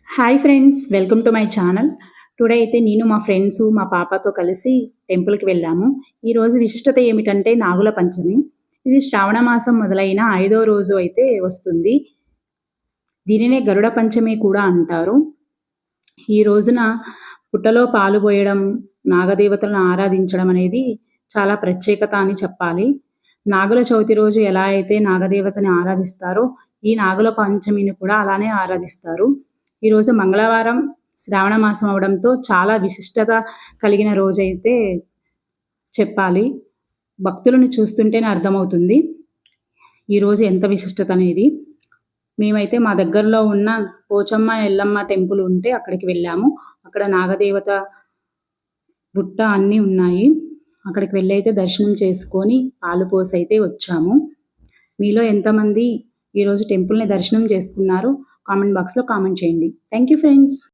Hi friends, welcome to my channel. Today అయితే నేను మా ఫ్రెండ్స్, మా పాపతో కలిసి టెంపుల్‌కి వెళ్ళాము. ఈరోజు విశిష్టత ఏమిటంటే నాగుల పంచమి. ఇది శ్రావణ మాసం మొదలైన 5వ రోజు అయితే వస్తుంది. దీనినే గరుడ పంచమి కూడా అంటారు. ఈ రోజున పుట్టలో పాలు పోయడం, నాగదేవతలను ఆరాధించడం అనేది చాలా ప్రత్యేకత అని చెప్పాలి. నాగుల చవితి రోజు ఎలా అయితే నాగదేవతని ఆరాధిస్తారో, ఈ నాగుల పంచమిని కూడా అలానే ఆరాధిస్తారు. ఈరోజు మంగళవారం శ్రావణ మాసం అవడంతో చాలా విశిష్టత కలిగిన రోజైతే చెప్పాలి. భక్తులను చూస్తుంటేనే అర్థమవుతుంది ఈరోజు ఎంత విశిష్టత అనేది. మేమైతే మా దగ్గరలో ఉన్న పోచమ్మ, ఎల్లమ్మ టెంపుల్ ఉంటే అక్కడికి వెళ్ళాము. అక్కడ నాగదేవత బుట్ట అన్నీ ఉన్నాయి. అక్కడికి వెళ్ళైతే దర్శనం చేసుకొని పాలు పోసైతే వచ్చాము. మీలో ఎంతమంది ఈరోజు టెంపుల్‌ని దర్శనం చేసుకున్నారు? కామెంట్ బాక్స్‌లో కామెంట్ చేయండి. Thank you friends.